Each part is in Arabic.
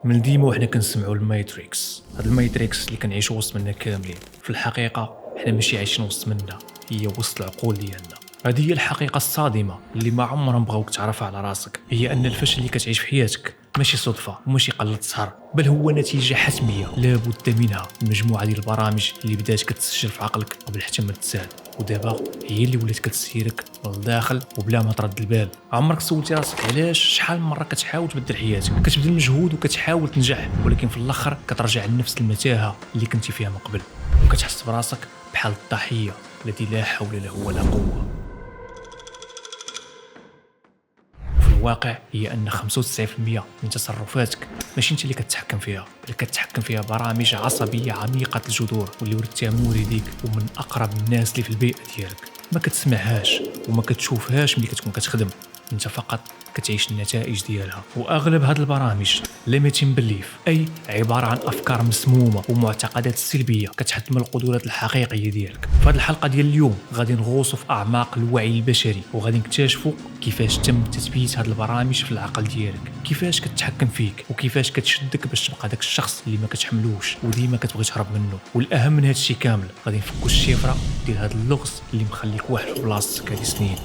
من ديما وحنا كنسمعوا الماتريكس. هاد الماتريكس اللي كنعيشوا وسط منها كاملين، في الحقيقه حنا ماشي عايشين وسط منها، هي وسط العقول ديالنا. هذه هي الحقيقه الصادمه اللي ما عمرها بغاوك تعرفها على راسك، هي ان الفشل اللي كتعيش في حياتك ماشي صدفه وماشي قله سهر، بل هو نتيجه حتميه لابد منها. المجموعه ديال البرامج اللي بدات كتسجل في عقلك قبل حتى ما تسال، ودابا هي اللي ولات كتسيرك للداخل وبلا ما ترد البال. عمرك سولتي راسك علاش؟ شحال من مره كتحاول تبدل حياتك، كتبذل مجهود وكتحاول تنجح، ولكن في الاخر كترجع لنفس المتاهه اللي كنتي فيها من قبل، وكتحس براسك بحال الضحيه الذي لا حول له ولا قوه. الواقع هي ان 95% من تصرفاتك ماشي انت اللي كتحكم فيها، اللي كتحكم فيها برامج عصبيه عميقه الجذور واللي ورثتيها من والديك ومن اقرب الناس اللي في البيئه ديالك. ما كتسمعهاش وما كتشوفهاش ملي كتكون كتخدم، انت فقط كتعيش النتائج ديالها. واغلب هاد البرامج limiting belief، اي عباره عن افكار مسمومه ومعتقدات سلبيه كتحطم القدرات الحقيقيه ديالك. في هاد الحلقه ديال اليوم غادي نغوصوا في اعماق الوعي البشري، وغادي نكتشفوا كيفاش تم تثبيت هاد البرامج في العقل ديالك، كيفاش كتحكم فيك وكيفاش كتشدك باش تبقى داك الشخص اللي ما كتحملوش وديما كتبغي تهرب منه. والاهم من هاد الشيء كامل غادي نفكوا الشفره ديال هاد اللغز اللي مخليك واحد في بلاصتك هاد سنين.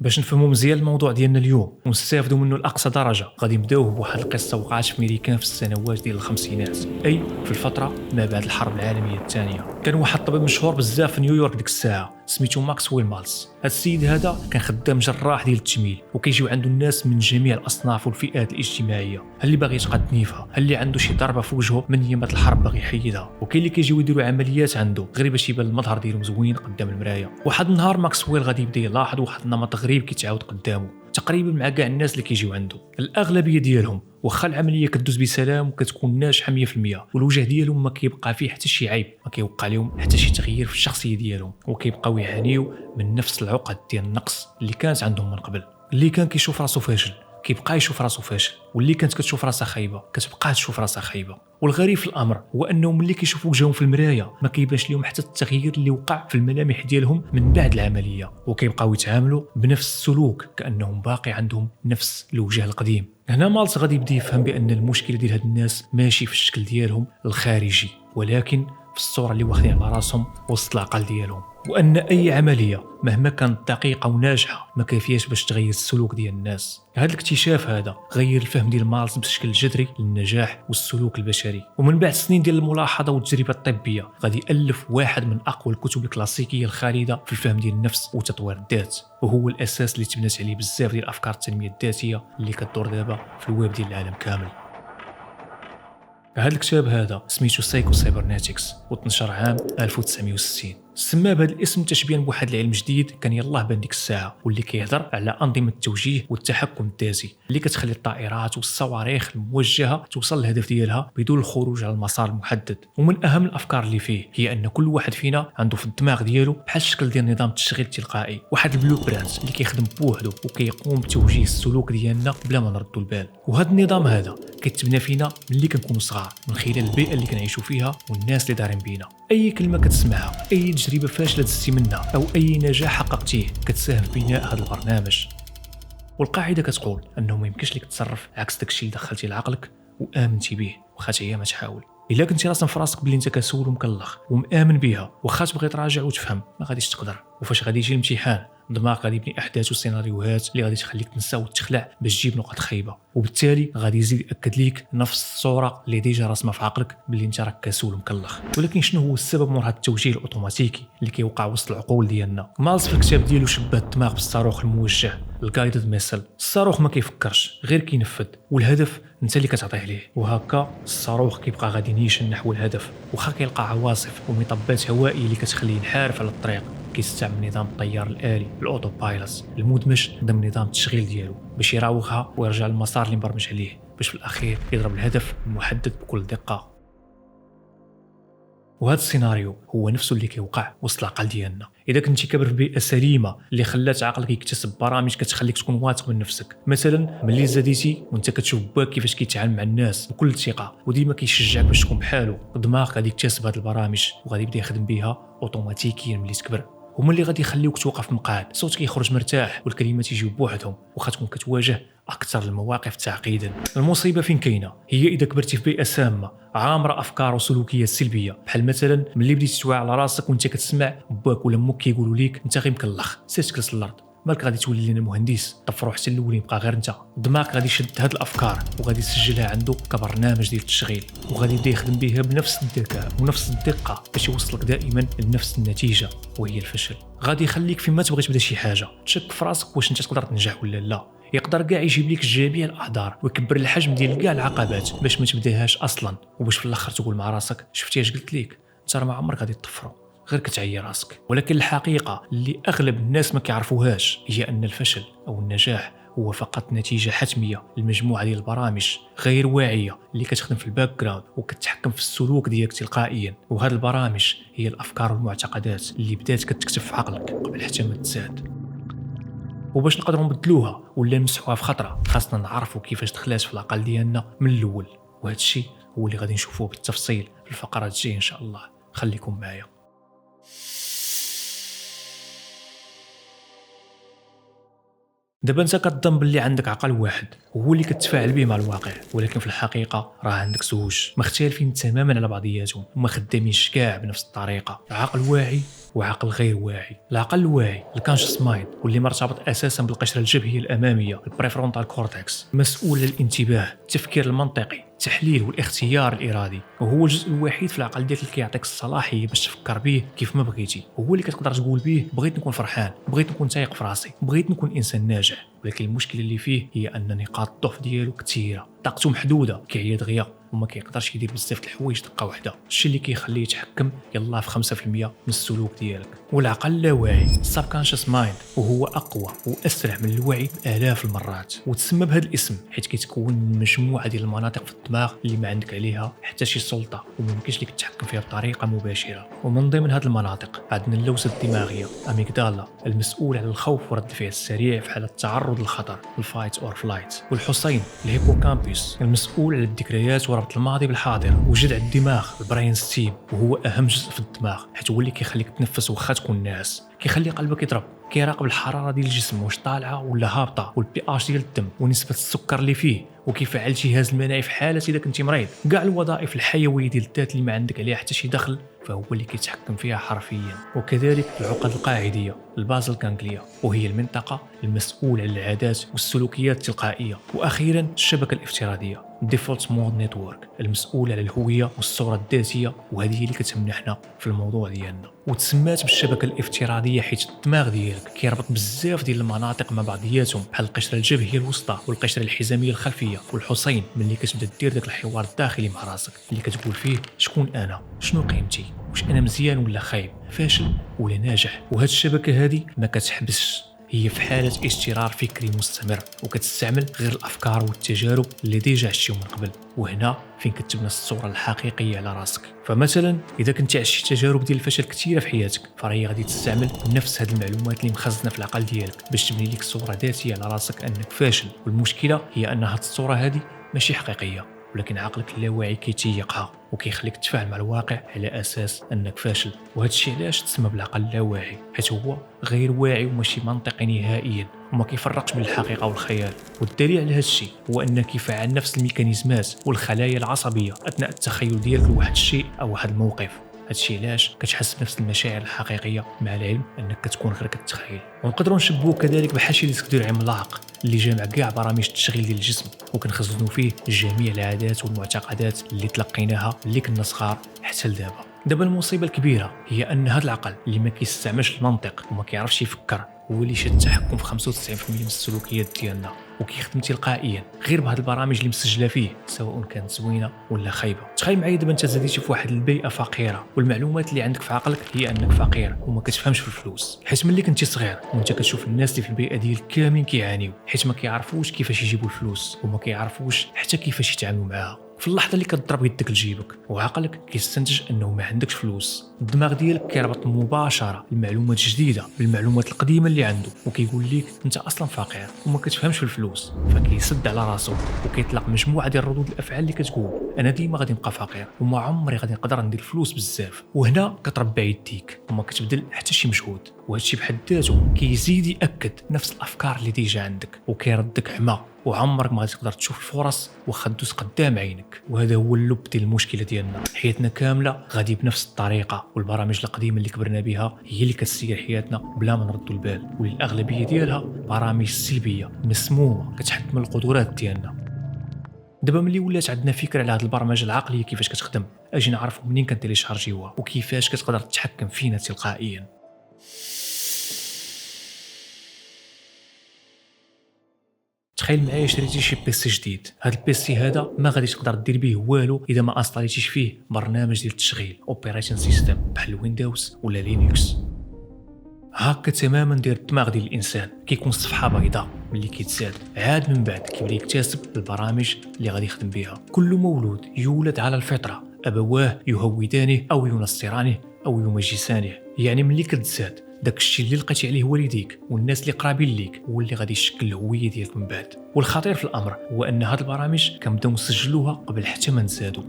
باش نفهموا مزيان الموضوع ديالنا اليوم ونستافدوا منه لاقصى درجه، غادي نبداو بواحد القصه وقعت في امريكان في السنوات ديال الخمسينات، اي في الفتره ما بعد الحرب العالميه الثانيه. كان واحد الطبيب مشهور بزاف في نيويورك ديك الساعه سميتو ماكسويل مالتز. هاد السيد هذا كان خدام جراح ديال التجميل، وكيجيو عنده الناس من جميع الاصناف والفئات الاجتماعيه، هل اللي باغي يتقاد نيفها، هل اللي عنده شي ضربه في وجهه من ايامات الحرب باغي يحيدها، وكاين اللي كيجيو يديروا عمليات عنده غير باش يبان المظهر ديالهم زوين قدام المرايه. واحد النهار ماكسويل غادي يبدا يلاحظ واحد النمط غريب كيتعاود قدامه تقريبا مع كاع الناس اللي كيجيو عنده. الاغلبيه ديالهم واخا العمليه كدوز بسلام وكتكون ناجحه 100%، والوجه ديالهم ما كيبقى فيه حتى شي عيب، ما كيوقع لهم حتى شي تغيير في الشخصيه ديالهم، وكيبقاو يعانيو من نفس العقد ديال النقص اللي كانت عندهم من قبل. اللي كان كيشوف راسو فاشل كيبقى يشوف راسو فاشل، واللي كانت كتشوف راسها خايبه كتبقى تشوف راسها خايبه. والغريب في الامر هو انهم ملي كيشوفوا وجههم في المرايه ما كيبانش لهم حتى التغيير اللي وقع في الملامح ديالهم من بعد العمليه، وكيبقاو يتعاملوا بنفس السلوك كانهم باقي عندهم نفس الوجه القديم. هنا مالز غادي يبدا يفهم بان المشكله ديال هاد الناس ماشي في الشكل ديالهم الخارجي، ولكن في الصوره اللي واخدين على راسهم وسط العقل ديالهم، وان اي عمليه مهما كانت دقيقه وناجحه ما كافياش باش تغير السلوك ديال الناس. هذا الاكتشاف هذا غير الفهم ديال مالز بشكل جذري للنجاح والسلوك البشري. ومن بعد سنين ديال الملاحظه والتجربه الطبيه غادي يالف واحد من اقوى الكتب الكلاسيكيه الخالده في الفهم ديال النفس وتطوير الذات، وهو الاساس اللي تبنات عليه بزاف ديال افكار التنميه الذاتيه اللي كتدور دابا في الويب ديال العالم كامل. هذا الكتاب هذا سميتو سايكو سايبرنيتكس وتنشر عام 1960. سماه بهذا الاسم تشبيها بواحد العلم جديد كان يلاه بان ديك الساعه، واللي كيهضر على انظمه التوجيه والتحكم الذاتي اللي كتخلي الطائرات والصواريخ الموجهه توصل للهدف ديالها بدون الخروج على المسار المحدد. ومن اهم الافكار اللي فيه هي ان كل واحد فينا عنده في الدماغ ديالو بحال الشكل ديال نظام التشغيل التلقائي، واحد البلو برانت اللي كيخدم بوحدو وكيقوم بتوجيه السلوك ديالنا بلا ما نردوا البال. وهذا النظام هذا كيتبنى فينا ملي كنكونوا صغار من خلال البيئه اللي كنعيشوا فيها والناس اللي دايرين بينا. اي كلمه كتسمعها، اي تجربه فاشله دزتي منها، او اي نجاح حققتيه كتساهم في بناء هذا البرنامج. والقاعده كتقول انه ما يمكنش لك تتصرف عكس داكشي اللي دخلتي لعقلك وامنتي به واخا حتى ما تحاول. الا كنتي راسم في راسك بلي انت كسول ومكلخ ومآمن بها، واخا تبغي تراجع وتفهم ما غاديش تقدر. وفاش غادي يجي الامتحان دماغ غادي يبني احداث وسيناريوهات اللي غادي تخليك تنسى وتخلع باش تجيب نقاط خايبه، وبالتالي غادي يزيد ياكد ليك نفس الصوره اللي ديجا راسمه في عقلك باللي انت راك كسول ومكلخ. ولكن شنو هو السبب من هذا التوجيه الاوتوماتيكي اللي كيوقع وسط العقول ديالنا؟ مالز في الكتاب ديالو شبه الدماغ بالصاروخ الموجه الجايدد ميسل. الصاروخ ما كيفكرش غير كينفذ، والهدف انت اللي كتعطيه ليه، وهكا الصاروخ كيبقى غادي نيشان نحو الهدف واخا كيلقى عواصف ومطبات هوائيه اللي كتخليه ينحرف على الطريق. كيستعمل نظام الطيار الآلي الاوتو بايلوت المدمج ضمن نظام التشغيل ديالو باش يراوغها ويرجع للمسار اللي مبرمج عليه، باش في الاخير يضرب الهدف المحدد بكل دقه. وهذا السيناريو هو نفسه اللي كيوقع وسط العقل ديالنا. اذا كنتي كابر في بيئه سليمه اللي خلات عقلك يكتسب برامج كتخليك تكون واثق من نفسك، مثلا ملي زاديتي وانت كتشوف باك كيفاش كيتعامل مع الناس بكل ثقه وديما كيشجعك باش تكون بحالو، الدماغ غادي يكتسب هذه البرامج وغادي يبدا يخدم بها اوتوماتيكيا ملي تكبر. هما اللي غادي يخليوك توقف مقعد، صوتك يخرج مرتاح والكلمات يجيو بوحدهم واخا تكون كتواجه اكثر المواقف تعقيدا. المصيبه فين كاينه هي اذا كبرتي في بيئه سامه عامره افكار وسلوكيات سلبيه، بحال مثلا ملي بديتي توعي على راسك وانت كتسمع باك ولا امك كيقولوا لك انت غير مكلخ سير تجلس الارض، مالك غادي تولي لنا مهندس، طفروا حتى الاول يبقى غير انت. الدماغ غادي يشد هاد الافكار وغادي يسجلها عنده كبرنامج ديال التشغيل وغادي يبدا يخدم بها بنفس الذكاء ونفس الدقه باش يوصلك دائما لنفس النتيجه وهي الفشل. غادي يخليك فيما تبغي تبدا شي حاجه تشك في راسك واش انت تقدر تنجح ولا لا، يقدر كاع يجيب لك جميع الاعذار ويكبر الحجم ديال كاع العقبات باش ما تبداهاش اصلا، وباش في الاخر تقول مع راسك شفتي اش قلت لك انت راه ما عمرك غادي تطفروا غير كتعيي راسك. ولكن الحقيقه اللي اغلب الناس ما كيعرفوهاش هي ان الفشل او النجاح هو فقط نتيجه حتميه لمجموعه ديال البرامج غير واعيه اللي كتخدم في الباك جراوند وكتحكم في السلوك ديالك تلقائيا. وهذه البرامج هي الافكار والمعتقدات اللي بدات كتكتب في عقلك قبل حتى ما تزاد. وباش نقدروا نبدلوها ولا نمسحوها في خطره خاصنا نعرفوا كيفاش دخلات في العقل ديالنا من الاول، وهذا الشيء هو اللي غادي نشوفوه بالتفصيل في الفقرات الجايه ان شاء الله. خليكم معايا. دابا انت كتظن باللي عندك عقل واحد هو اللي كتفاعل به مع الواقع، ولكن في الحقيقه راه عندك زوج مختلفين تماما على بعضياتهم وما خدامينش كاع بنفس الطريقه، عقل واعي وعقل غير واعي. العقل الواعي الكونشس مايند واللي مرتبط اساسا بالقشره الجبهيه الاماميه البريفرونتال كورتكس، مسؤول عن الانتباه، التفكير المنطقي، التحليل والاختيار الارادي، وهو الجزء الوحيد في العقل ديالك اللي كيعطيك الصلاحيه باش تفكر به كيف ما بغيتي، هو اللي كتقدر تقول به بغيت نكون فرحان، بغيت نكون تايق في راسي، بغيت نكون انسان ناجح. ولكن المشكله اللي فيه هي ان نقاط الضعف ديالو كثيره، طاقته محدوده، كيعيا دغيا وما كيقدرش يدير بزاف د الحوايج دقه واحده، الشيء اللي كيخليه يتحكم يلا في 5% من السلوك ديالك. والعقل اللاواعي السبكونشس مايند وهو اقوى واسرع من الوعي بالاف المرات، وتسمى بهذا الاسم حيت كيتكون من مجموعه ديال المناطق في الدماغ اللي ما عندك عليها حتى شي سلطه وما يمكنش لك تتحكم فيها بطريقه مباشره. ومن ضمن هذه المناطق عندنا اللوسه الدماغيه اميغدالا المسؤول على الخوف ورد الفعل السريع في حاله التعرض للخطر الفايت اور فلايت، والحصين الهيبوكامبوس المسؤول على الذكريات وربط الماضي بالحاضر، وجذع الدماغ البراين ستيم وهو اهم جزء في الدماغ حيت هو اللي كيخليك تنفس واخا تكون ناعس، كيخلي قلبك يضرب، كيراقب الحراره ديال الجسم واش طالعه ولا هابطه، والبي اش ديال الدم ونسبه السكر اللي فيه، وكيفعل جهاز المناعي في حاله اذا كنتي مريض. كاع الوظائف الحيويه ديال الذات اللي ما عندك عليها حتى شي دخل فهو اللي كيتحكم فيها حرفيا. وكذلك العقد القاعديه البازل كانغليا وهي المنطقه المسؤوله عن العادات والسلوكيات التلقائيه. واخيرا الشبكه الافتراضيه ديفولت مود نيتورك المسؤول على الهويه والصوره الذاتيه، وهذه هي اللي كتهمنا حنا في الموضوع ديالنا. وتسمات بالشبكه الافتراضيه حيت الدماغ ديالك كيربط بزاف ديال المناطق مع بعضياتهم بحال القشره الجبهيه الوسطى والقشره الحزاميه الخلفيه والحصين، ملي كتبدا دير داك الحوار الداخلي مع راسك اللي كتقول فيه شكون انا، شنو قيمتي، واش انا مزيان ولا خايب، فاشل ولا ناجح. وهاد الشبكه هذه ما كتحبسش، هي في حالة اشترار فكري مستمر وكتستعمل غير الأفكار والتجارب اللي ديجا عشتيهم من قبل، وهنا فين كتبنى الصورة الحقيقية على راسك. فمثلا إذا كنت عشتي تجارب ديال الفشل كثيرة في حياتك فهي غادي تستعمل نفس هذه المعلومات اللي مخزنة في العقل ديالك باش تبني لك صورة ذاتية على راسك أنك فاشل. والمشكلة هي أن هذه الصورة هذه ماشي حقيقية، ولكن عقلك اللاواعي كيتيقها وكيخليك تتفاعل مع الواقع على اساس انك فاشل. وهذا الشيء علاش تسمى بالعقل اللاواعي، حيت هو غير واعي وماشي منطقي نهائيا وما كيفرقش بين الحقيقه والخيال. والدليل على هذا الشيء هو انه كيفعل نفس الميكانيزمات والخلايا العصبيه اثناء التخيل ديالك لواحد الشيء او واحد الموقف. هادشي علاش كتحس بنفس المشاعر الحقيقيه مع العلم انك كتكون غير كتخيل. ونقدروا نشبهوه كذلك بحال شي ديسك عملاق اللي جامع كاع برامج التشغيل ديال الجسم وكنخزنوا فيه جميع العادات والمعتقدات اللي تلقيناها اللي كنا صغار حتى لدابا. دابا المصيبه الكبيره هي ان هذا العقل اللي ما كيستعملش المنطق وما كيعرفش يفكر هو اللي شاد التحكم في 95% من السلوكيات ديالنا وكيخدم تلقائيا غير بهاد البرامج اللي مسجله فيه سواء كانت زوينه ولا خايبه. تخيل معايا دابا انت زاديتي في واحد البيئه فقيره والمعلومات اللي عندك في عقلك هي انك فقير وما كتفهمش في الفلوس، حيت ملي كنتي صغير وانت كتشوف الناس اللي في البيئه ديالك كاملين كيعانيو حيت ما كيعرفوش كيفاش يجيبوا الفلوس وما كيعرفوش حتى كيفاش يتعاملوا معاها. في اللحظه اللي كتضرب يدك لجيبك وعقلك كيستنتج انه ما عندكش فلوس، الدماغ ديالك كيربط مباشره المعلومات الجديده بالمعلومات القديمه اللي عنده وكيقول لك انت اصلا فقير وما كتفهمش في الفلوس، فكيسد على راسو وكيطلق مجموعه ديال ردود الافعال اللي كتقول انا ديما غادي نبقى فقير وما عمري غادي نقدر ندير فلوس بزاف. وهنا كتربع يديك وما كتبذل حتى شي مجهود، وهذا الشيء بحد ذاته كيزيد ياكد نفس الافكار اللي ديجا عندك وكيردك عمى وعمرك ما غادي تقدر تشوف الفرص واخا دوز قدام عينك. وهذا هو اللب ديال المشكله ديالنا، حياتنا كامله غادي بنفس الطريقه، والبرامج القديمه اللي كبرنا بها هي اللي كتسير حياتنا بلا ما نردوا البال، والاغلبيه ديالها برامج سلبيه مسمومه كتحكم القدرات ديالنا. دابا ملي ولات عندنا فكره على هذه البرمجه العقليه كيفاش كتخدم، اجي نعرفوا منين كنتيليشارجيوها وكيفاش كتقدر تتحكم فينا تلقائيا. تخيل معايا شريتي شي بيسي جديد، هذا البيسي هذا ما غاديش تقدر دير به والو اذا ما انستاليتيش فيه برنامج ديال التشغيل اوبريشن سيستم بحال ويندوز ولا لينكس. هكا تماما داير الدماغ ديال الانسان، كيكون صفحه بيضاء ملي كيتزاد، عاد من بعد كيبدا يكتسب البرامج اللي غادي يخدم بها. كل مولود يولد على الفطره، ابواه يهودانه او ينصرانه او يمجسانه، يعني ملي كتزاد داك الشيء اللي لقيتي عليه والديك والناس اللي قرابين ليك هو اللي غادي يشكل الهويه ديالك من بعد. والخطير في الامر هو ان هاد البرامج كنبداو نسجلوها قبل حتى ما نزادوا.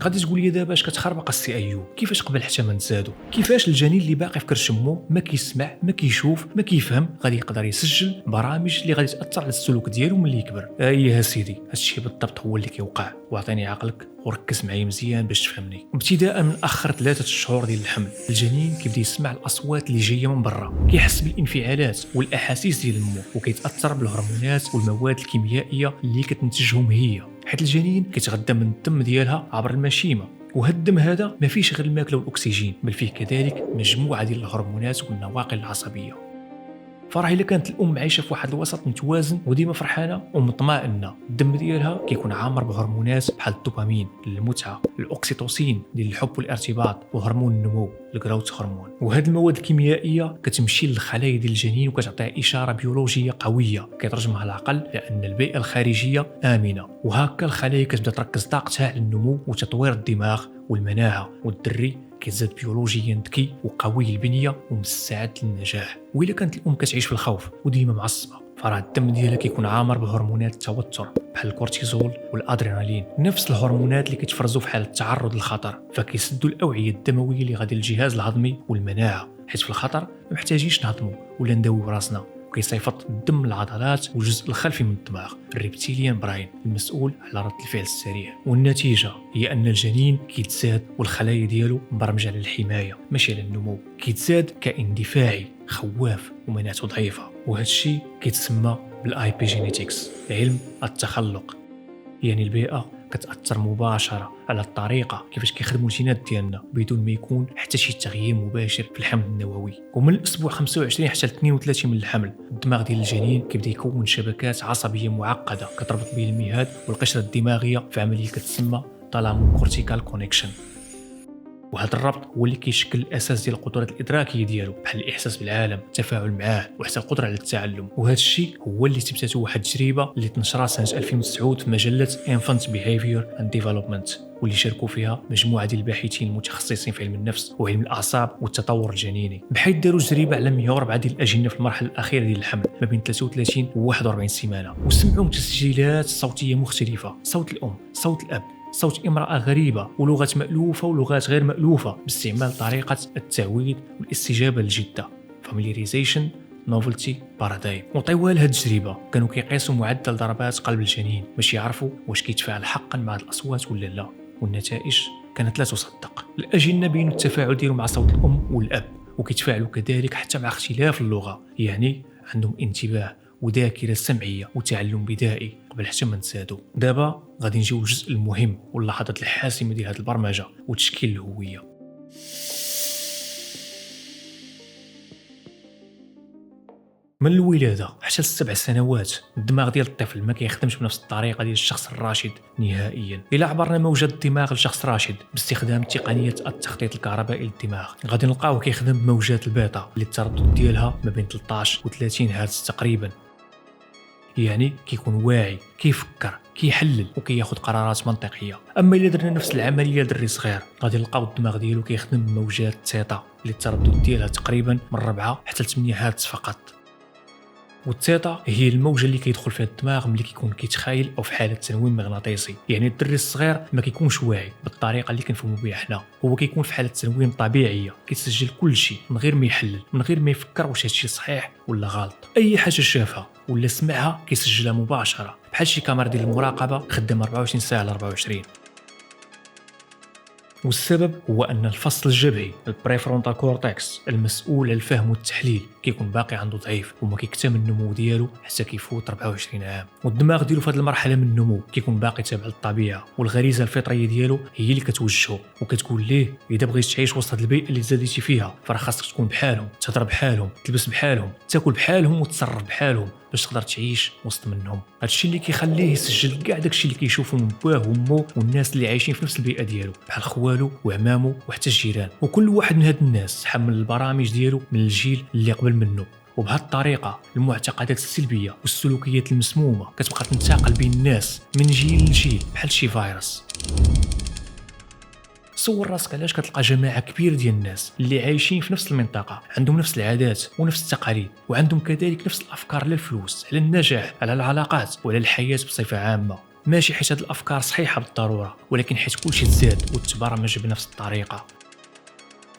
غادي تقول لي دابا اش كتخربق السي ايوب، كيفاش قبل حتى ما نزادوا؟ كيفاش الجنين اللي باقي في كرش امه ما كيسمع ما كيشوف ما كيفهم غادي يقدر يسجل برامج اللي غادي تاثر على السلوك ديالو ملي يكبر؟ يا سيدي هادشي بالضبط هو اللي كيوقع، واعطيني عقلك وركز معايا مزيان باش تفهمني. ابتداء من اخر 3 شهور ديال الحمل الجنين كيبدا يسمع الاصوات اللي جايه من برا، كيحس بالانفعالات والاحاسيس ديال امه وكيتاثر بالهرمونات والمواد الكيميائيه اللي كتنتجهم هي، حيت الجنين كيتغذى من الدم ديالها عبر المشيمه، وهذا الدم هذا ما فيش غير الماكله والاكسجين، بل فيه كذلك مجموعه ديال الهرمونات والنواقل العصبيه. فراه الا كانت الام عايشه في واحد الوسط متوازن وديما فرحانه ومطمئنه، الدم ديالها كيكون عامر بهرمونات بحال الدوبامين للمتعه، الاوكسيتوسين للحب والارتباط، وهرمون النمو الجروث هرمون. وهذه المواد الكيميائيه كتمشي للخلايا ديال الجنين وكتعطيه اشاره بيولوجيه قويه كيترجمها العقل لان البيئه الخارجيه امنه، وهكا الخلايا كتبدا تركز طاقتها على النمو وتطوير الدماغ والمناعه، والدري كيزاد بيولوجيا ذكي وقوي البنيه ومستعد للنجاح. وإلا كانت الام كتعيش في الخوف وديما معصبه، فراه الدم ديالها كيكون عامر بهرمونات التوتر بحال الكورتيزول والادرينالين، نفس الهرمونات اللي كيتفرزوا في حاله التعرض للخطر، فكيسدوا الاوعيه الدمويه اللي غادي للجهاز الهضمي والمناعه، حيت في الخطر ما محتاجينش نهضموا ولا نداويو راسنا، كيصيفط الدم للعضلات والجزء الخلفي من الدماغ الريبتيليان براين المسؤول على رد الفعل السريع. والنتيجه هي ان الجنين كيتزاد والخلايا ديالو مبرمجه على الحمايه ماشي على النمو، كيتزاد كائن دفاعي خواف ومناعته ضعيفه، وهذا الشيء كيتسمى بالايبيجينيتكس علم التخلق، يعني البيئه كتاثر مباشره على الطريقه كيفاش كيخدموا الجينات ديالنا بدون ما يكون حتى شي تغيير مباشر في الحمل النووي. ومن الاسبوع 25 حتى 32 من الحمل الدماغ ديال الجنين كيبدا يكون شبكات عصبيه معقده كتربط بين المهاد والقشره الدماغيه في عمليه كتسمى تالامو كورتيكال كونيكشن، وهذا الربط هو اللي كيشكل الاساس ديال القدرات الادراكيه ديالو بحال الاحساس بالعالم، التفاعل معاه، وحتى القدره على التعلم. وهذا الشيء هو اللي تبتاتو واحد التجربه اللي تنشرها سنه 2009 في مجله Infant Behavior and Development، واللي شاركوا فيها مجموعه ديال الباحثين المتخصصين في علم النفس وعلم الاعصاب والتطور الجنيني، بحيث داروا تجربه على 104 ديال الاجنه في المرحله الاخيره ديال الحمل ما بين 33 و 41 سيمانه، وسمعوا تسجيلات صوتيه مختلفه، صوت الام، صوت الاب، صوت امرأة غريبة، ولغات مألوفة ولغات غير مألوفة، باستعمال طريقة التعويض والاستجابة للجدة Familiarization Novelty Paradigm. وطوال هاد التجربة كانوا كيقيسوا معدل ضربات قلب الجنين باش يعرفوا واش كيتفاعل حقا مع الأصوات ولا لا، والنتائج كانت لا تصدق. الأجنة بينوا التفاعل ديالهم مع صوت الأم والأب، وكيتفاعلوا كذلك حتى مع اختلاف اللغة، يعني عندهم انتباه وذاكرة سمعية وتعلم بدائي قبل حتى ما نتسادوا. دابا غادي نجيو للجزء المهم واللحظات الحاسمة ديال هذه البرمجة وتشكيل الهوية. من الولادة حتى ل7 سنوات الدماغ ديال الطفل ما كيخدمش بنفس الطريقة ديال الشخص الراشد نهائيا. إلا عبرنا موجات الدماغ لشخص راشد باستخدام تقنية التخطيط الكهربائي للدماغ، غادي نلقاوه كيخدم بموجات البيتا اللي التردد ديالها ما بين 13 و 30 هرتز تقريبا. يعني كيكون واعي، كيفكر، كيحلل وكياخذ قرارات منطقيه. اما الا درنا نفس العمليه لدري صغير غادي نلقاو الدماغ ديالو كيخدم بموجات الثيتا اللي التردد ديالها تقريبا من 4 حتى ل 8 هرتز فقط. والثيتا هي الموجه اللي كيدخل فيها الدماغ ملي كيكون كيتخايل او في حاله تنويم مغناطيسي. يعني الدري الصغير ما كيكونش واعي بالطريقه اللي كنفهموا بها حنا، هو كيكون في حاله تنويم طبيعيه، كيسجل كل شيء من غير ما يحلل، من غير ما يفكر واش هادشي صحيح ولا غلط. اي حاجه شافها ولا سمعها كيسجلها مباشره، بحال شي كاميرا ديال المراقبه خدامه 24 ساعه على 24. والسبب هو أن الفصل الجبهي البريفرونتال كورتكس المسؤول عن الفهم والتحليل كيكون باقي عنده ضعيف وما كيكتمل النمو ديالو حتى كيفوت 24 عام. والدماغ ديالو في هذه المرحله من النمو كيكون باقي تابع للطبيعه، والغريزه الفطريه ديالو هي اللي كتوجهه وكتقول ليه اذا بغيتي تعيش وسط هذه البيئه اللي زاديتي فيها فراه خاصك تكون بحالهم، تهضر بحالهم، تلبس بحالهم، تاكل بحالهم وتصرف بحالهم باش تقدر تعيش وسط منهم. هادشي اللي كيخليه يسجل كاع داكشي اللي كيشوفو من باه ومو والناس اللي عايشين في نفس البيئه ديالو بحال خوالو وعمامو وحتى الجيران. وكل واحد من هاد الناس حمل البرامج ديالو من الجيل اللي قبل منه. وبهذه الطريقه المعتقدات السلبيه والسلوكيات المسمومه كتبقى تنتقل بين الناس من جيل لجيل بحال شي فيروس. صور راسك علاش كتلقى جماعه كبيره ديال الناس اللي عايشين في نفس المنطقه عندهم نفس العادات ونفس التقاليد وعندهم كذلك نفس الافكار على الفلوس، على النجاح، على العلاقات وعلى الحياه بصفه عامه. ماشي حيت هاد الافكار صحيحه بالضروره، ولكن حيت كلشي تزاد وتبرمج بنفس الطريقه.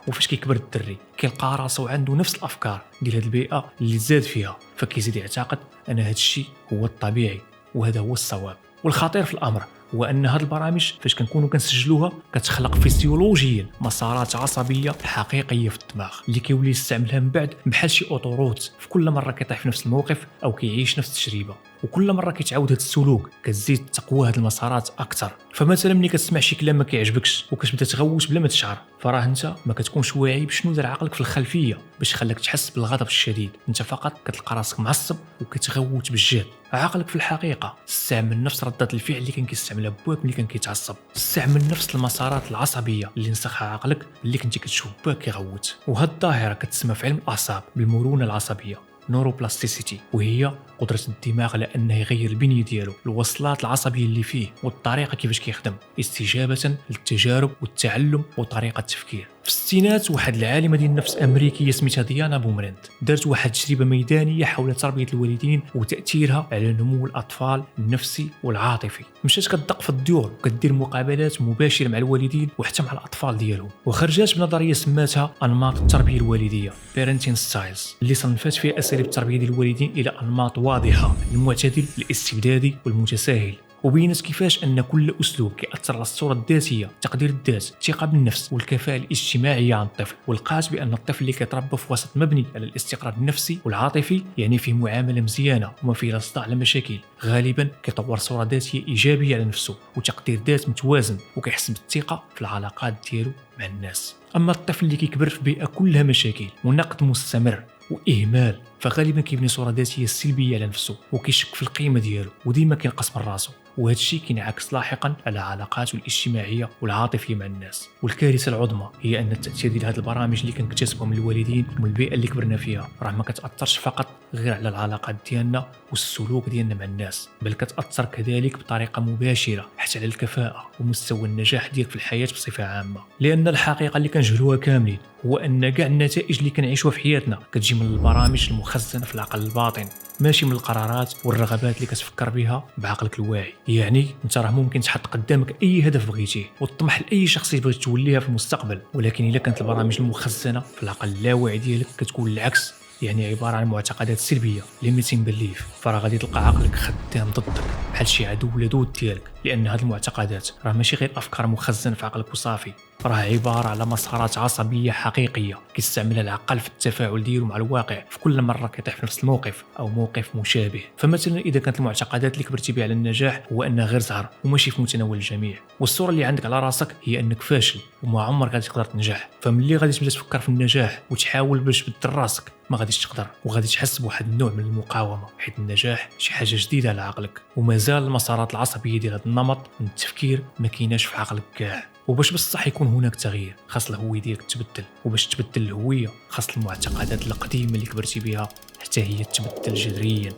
وفاش كيكبر الدري كيلقى راسو عنده نفس الافكار ديال هاد البيئه اللي زاد فيها، فكيزيد يعتقد ان هاد الشيء هو الطبيعي وهذا هو الصواب. والخطير في الامر هو ان هاد البرامج فاش كنكونوا كنسجلوها كتخلق فيسيولوجيا مسارات عصبيه حقيقيه في الدماغ اللي كيولي يستعملها من بعد بحال شي اوتوروت في كل مره كيطيح في نفس الموقف او كيعيش نفس التجربه. وكل مره كيتعاود هاد السلوك كتزيد تقوى هاد المسارات اكثر. فمثلا ملي كتسمع شي كلام ما كيعجبكش وكتبدا تغوت بلا ما تشعر، فراه انت ما كتكونش واعي بشنو دار عقلك في الخلفيه باش خلاك تحس بالغضب الشديد. انت فقط كتلقى راسك معصب وكتغوت بالجهد. عقلك في الحقيقه استعمل نفس ردة الفعل اللي كان كيستعملها باك ملي كان كيتعصب، استعمل نفس المسارات العصبيه اللي نسخها عقلك اللي كنتي كتشوف باك كيغوت. وهاد الظاهره كتسمى في علم الاعصاب بالمرونه العصبيه نوروبلاستيسيتي، وهي قدرة الدماغ على أنه يغير البنية ديالو، الوصلات العصبية اللي فيه والطريقة كيفاش كيخدم استجابة للتجارب والتعلم وطريقة التفكير. في الستينات واحد العالمة ديال النفس أمريكية سميتها ديانا بومرنت دارت واحد تجربة ميدانية حول تربية الوالدين وتأثيرها على نمو الأطفال النفسي والعاطفي. مشات كتدق في الديور وكدير مقابلات مباشرة مع الوالدين وحتى مع الأطفال ديالهم، وخرجات بنظرية سماتها أنماط التربية الوالدية Parenting Styles اللي صنفات فيها أساليب التربية ديال الوالدين إلى أنماط واضحة: المعتدل، الاستبدادي، والمتساهل. وبينت كيفاش ان كل اسلوب كيأثر على الصوره الذاتيه، تقدير الذات، الثقه بالنفس والكفاءه الاجتماعيه عند الطفل. ولقات بان الطفل اللي كيتربى في وسط مبني على الاستقرار النفسي والعاطفي يعني فيه معامله مزيانه وما فيه صداع على مشاكل، غالبا كيطور صوره ذاتيه ايجابيه على نفسه وتقدير ذات متوازن وكيحس بالثقه في العلاقات ديالو مع الناس. اما الطفل اللي كيكبر في بيئه كلها مشاكل ونقد مستمر واهمال فغالبا كيبني صوره ذاتيه سلبيه على نفسه وكيشك في القيمه ديالو وديما كينقص من راسه، وهذا الشيء كينعكس لاحقا على علاقاته الاجتماعيه والعاطفيه مع الناس. والكارثه العظمى هي ان التاثير ديال هذه البرامج اللي كنكتسبوها من الوالدين ومن البيئه اللي كبرنا فيها راه ما كتاثرش فقط غير على العلاقات ديالنا والسلوك ديالنا مع الناس، بل كتاثر كذلك بطريقه مباشره حتى على الكفاءه ومستوى النجاح ديالك في الحياه بصفه عامه. لان الحقيقه اللي كنجهلوها كاملين هو ان كاع النتائج اللي كنعيشوها في حياتنا كتجي من البرامج المخزنه في العقل الباطن، ماشي من القرارات والرغبات اللي كتفكر بها بعقلك الواعي. يعني انت راه ممكن تحط قدامك اي هدف بغيتيه وتطمح لاي شخصيه بغيت توليها في المستقبل، ولكن الا كانت البرامج المخزنه في العقل اللاواعي ديالك كتكون العكس، يعني عباره عن معتقدات سلبيه limiting belief، فراه غادي تلقى عقلك خدام ضدك بحال شي عدو لدود ديالك. لان هذه المعتقدات راه ماشي غير افكار مخزنه في عقلك وصافي، راه عباره على مسارات عصبيه حقيقيه كيستعملها العقل في التفاعل ديالو مع الواقع في كل مره كيطيح في نفس الموقف او موقف مشابه. فمثلا اذا كانت المعتقدات اللي كبرتي بها على النجاح هو انها غير زهر وماشي في متناول الجميع، والصوره اللي عندك على راسك هي انك فاشل وما عمرك غادي تقدر تنجح، فملي غادي تبدا تفكر في النجاح وتحاول باش تبدل راسك ما غاديش تقدر، وغادي تحس بواحد النوع من المقاومه حيت النجاح شي حاجه جديده على عقلك، ومازال المسارات العصبيه ديال هذا النمط من التفكير ما كايناش في عقلك كاع. وباش بصح يكون هناك تغيير خاص الهويه ديالك تبدل، وباش تبدل الهويه خاص المعتقدات القديمه اللي كبرتي بها حتى هي تبدل جذريا.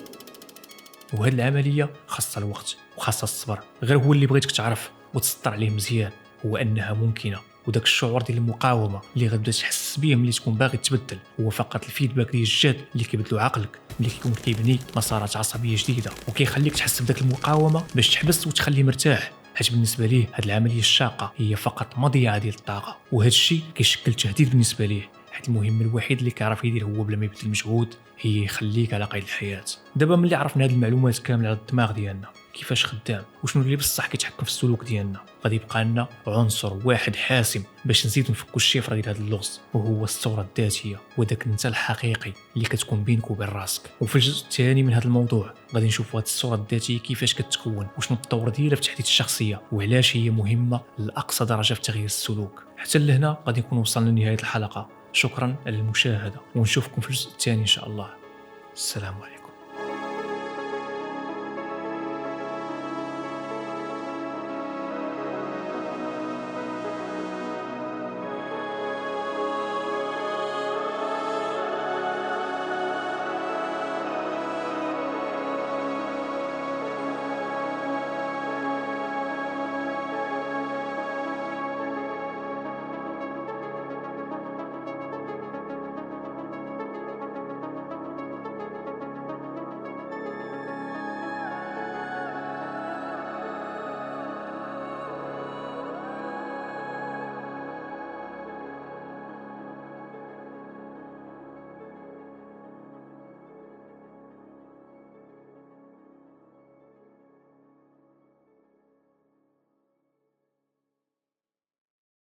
وهاد العمليه خاصها الوقت وخاصها الصبر. غير هو اللي بغيتك تعرف وتسطر عليه مزيان هو انها ممكنه، وداك الشعور ديال المقاومه اللي غتبدا تحس بيه ملي تكون باغي تبدل هو فقط الفيدباك ديال الجهد اللي كيبدلو عقلك ملي كيكون كيبني مسارات عصبيه جديده، وكيخليك تحس بداك المقاومه باش تحبس وتخليه مرتاح. حيت بالنسبه ليه هاد العمليه الشاقه هي فقط مضيعه ديال الطاقه، وهذا الشيء كيشكل تهديد بالنسبه ليه. حيت المهم الوحيد اللي كيعرف يدير هو بلا ما يبذل مجهود هي يخليك على قيد الحياه. دابا ملي عرفنا هاد المعلومات كامله على الدماغ ديالنا، كيفاش خدام وشنو اللي بصح كيتحكم في السلوك ديالنا، غادي يبقى لنا عنصر واحد حاسم باش نزيدو نفكوا الشفره ديال هذا اللغز، وهو الصوره الذاتيه وداك انت الحقيقي اللي كتكون بينك وبين راسك. وفي الجزء الثاني من هذا الموضوع غادي نشوفوا هذه الصوره الذاتيه كيفاش كتكون وشنو الدور ديالها في تحديد الشخصيه وعلاش هي مهمه لاقصى درجه في تغيير السلوك. حتى لهنا غادي نكون وصلنا لنهايه الحلقه. شكرا على المشاهده ونشوفكم في الجزء الثاني ان شاء الله. السلام عليكم.